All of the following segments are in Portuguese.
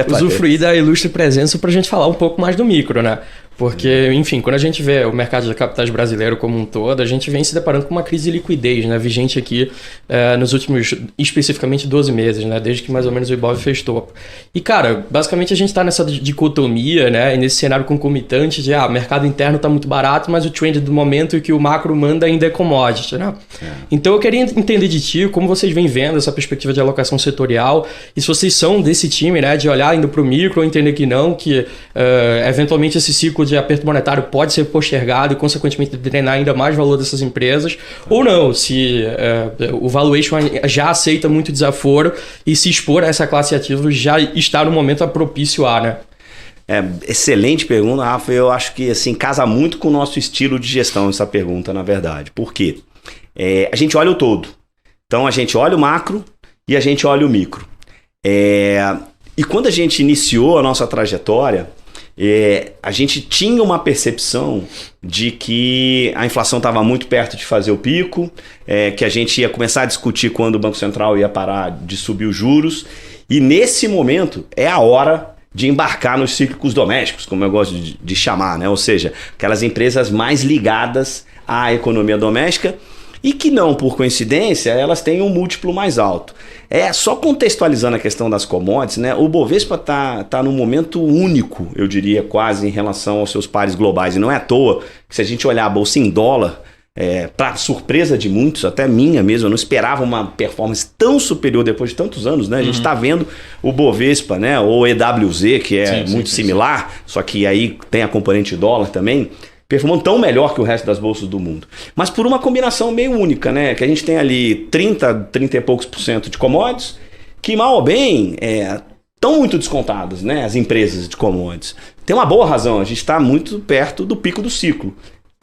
usufruir da ilustre presença para a gente falar um pouco mais do micro, né? Porque, enfim, quando a gente vê o mercado de capitais brasileiro como um todo, a gente vem se deparando com uma crise de liquidez, né? Vigente aqui nos últimos, especificamente, 12 meses, né? Desde que mais ou menos o Ibov fez topo. E, cara, basicamente a gente está nessa dicotomia, né? E nesse cenário concomitante de, o mercado interno está muito barato, mas o trend do momento e que o macro manda ainda é commodity, né? Então eu queria entender de ti como vocês vêm vendo essa perspectiva de alocação setorial e se vocês são desse time, né? De olhar indo para o micro ou entender que não, que eventualmente esse ciclo de aperto monetário pode ser postergado e, consequentemente, drenar ainda mais valor dessas empresas, ou não, se o valuation já aceita muito desaforo e se expor a essa classe de ativos já está no momento propício a, né? Excelente pergunta, Rafa. Eu acho que assim, casa muito com o nosso estilo de gestão essa pergunta, na verdade. Por quê? A gente olha o todo. Então, a gente olha o macro e a gente olha o micro. E quando a gente iniciou a nossa trajetória, a gente tinha uma percepção de que a inflação estava muito perto de fazer o pico, que a gente ia começar a discutir quando o Banco Central ia parar de subir os juros, e nesse momento é a hora de embarcar nos cíclicos domésticos, como eu gosto de chamar, né? Ou seja, aquelas empresas mais ligadas à economia doméstica e que não, por coincidência, elas têm um múltiplo mais alto. Só contextualizando a questão das commodities, né? O Bovespa tá num momento único, eu diria, quase, em relação aos seus pares globais. E não é à toa que, se a gente olhar a bolsa em dólar, para surpresa de muitos, até minha mesmo, eu não esperava uma performance tão superior depois de tantos anos, né? A gente está vendo o Bovespa, né? Ou EWZ, que é muito similar, só que aí tem a componente dólar também, performando tão melhor que o resto das bolsas do mundo. Mas por uma combinação meio única, né? Que a gente tem ali 30 e poucos % de commodities, que mal ou bem estão muito descontadas, né? As empresas de commodities. Tem uma boa razão, a gente está muito perto do pico do ciclo.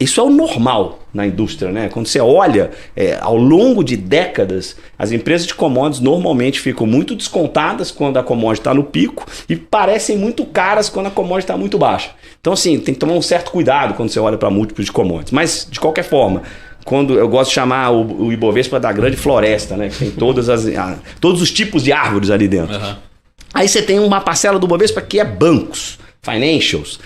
Isso é o normal na indústria, né? Quando você olha ao longo de décadas, as empresas de commodities normalmente ficam muito descontadas quando a commodity está no pico e parecem muito caras quando a commodity está muito baixa. Então, assim, tem que tomar um certo cuidado quando você olha para múltiplos de commodities. Mas, de qualquer forma, quando eu gosto de chamar o Ibovespa da grande floresta, né? Que tem todos os tipos de árvores ali dentro. Aí você tem uma parcela do Ibovespa que é bancos, financials,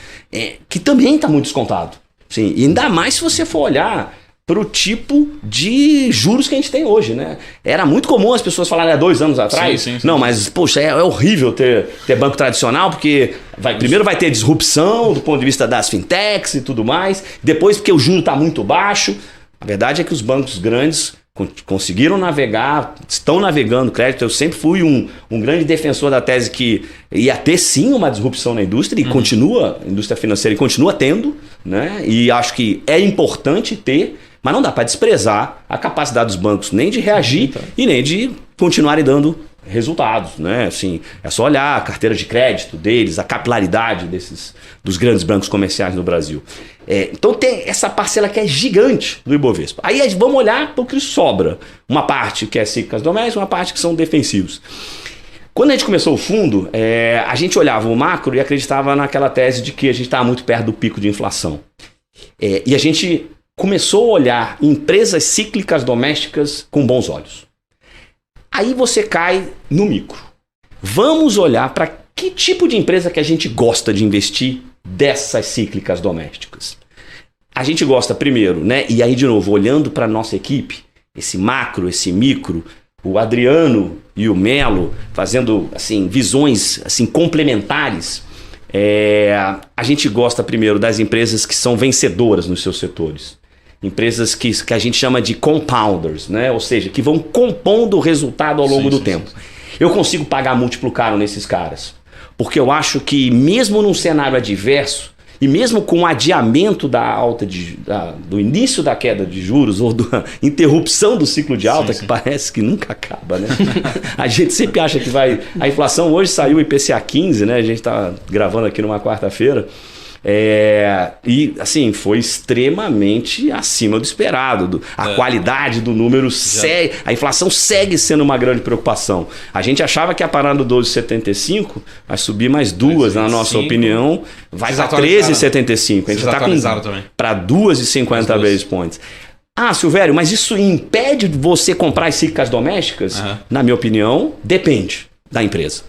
que também está muito descontado. Sim, e ainda mais se você for olhar para o tipo de juros que a gente tem hoje, né? Era muito comum as pessoas falarem há 2 anos atrás. Sim. Não, mas, poxa, é horrível ter banco tradicional, porque primeiro vai ter disrupção do ponto de vista das fintechs e tudo mais, depois porque o juro está muito baixo. A verdade é que os bancos grandes conseguiram navegar, estão navegando crédito. Eu sempre fui um grande defensor da tese que ia ter sim uma disrupção na indústria e continua, a indústria financeira continua tendo, né? E acho que é importante ter, mas não dá para desprezar a capacidade dos bancos nem de reagir e nem de continuarem dando resultados, né? Assim, é só olhar a carteira de crédito deles, a capilaridade dos grandes bancos comerciais no Brasil. Então tem essa parcela que é gigante do Ibovespa. Aí vamos olhar para o que sobra. Uma parte que é cíclicas domésticas, uma parte que são defensivos. Quando a gente começou o fundo, a gente olhava o macro e acreditava naquela tese de que a gente estava muito perto do pico de inflação. E a gente começou a olhar empresas cíclicas domésticas com bons olhos. Aí você cai no micro. Vamos olhar para que tipo de empresa que a gente gosta de investir dessas cíclicas domésticas. A gente gosta primeiro, né? E aí, de novo, olhando para a nossa equipe, esse macro, esse micro, o Adriano e o Melo fazendo assim, visões assim, complementares. A gente gosta primeiro das empresas que são vencedoras nos seus setores. Empresas que a gente chama de compounders, né? Ou seja, que vão compondo o resultado ao longo do tempo. Eu consigo pagar múltiplo caro nesses caras, porque eu acho que mesmo num cenário adverso, e mesmo com o adiamento da alta do início da queda de juros, ou da interrupção do ciclo de alta, que parece que nunca acaba, né? A gente sempre acha que vai... A inflação hoje saiu o IPCA 15, né? A gente está gravando aqui numa quarta-feira. E assim, foi extremamente acima do esperado. A qualidade do número segue, a inflação segue sendo uma grande preocupação. A gente achava que ia parar no 12,75, vai subir mais 2, na nossa opinião, vai para 13,75. A gente está para 2,50 basis points. Silvério, mas isso impede você comprar as cíclicas domésticas? Na minha opinião, depende da empresa.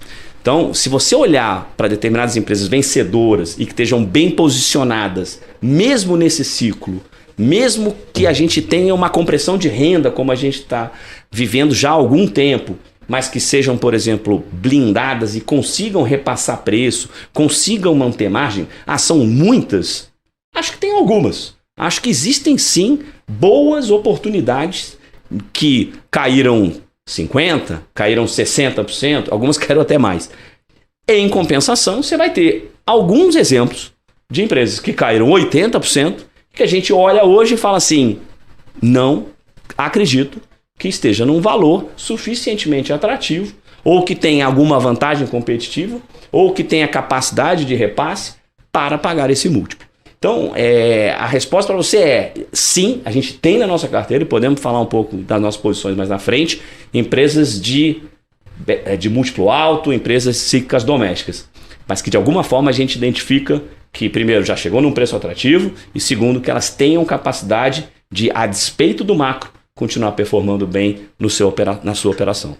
Então, se você olhar para determinadas empresas vencedoras e que estejam bem posicionadas, mesmo nesse ciclo, mesmo que a gente tenha uma compressão de renda, como a gente está vivendo já há algum tempo, mas que sejam, por exemplo, blindadas e consigam repassar preço, consigam manter margem, são muitas? Acho que tem algumas. Acho que existem sim boas oportunidades que caíram 50%, caíram 60%, algumas caíram até mais. Em compensação, você vai ter alguns exemplos de empresas que caíram 80%, que a gente olha hoje e fala assim, não acredito que esteja num valor suficientemente atrativo, ou que tenha alguma vantagem competitiva, ou que tenha capacidade de repasse para pagar esse múltiplo. Então, a resposta para você é sim, a gente tem na nossa carteira, e podemos falar um pouco das nossas posições mais na frente, empresas de múltiplo alto, empresas cíclicas domésticas, mas que de alguma forma a gente identifica que, primeiro, já chegou num preço atrativo, e segundo, que elas tenham capacidade de, a despeito do macro, continuar performando bem na sua operação.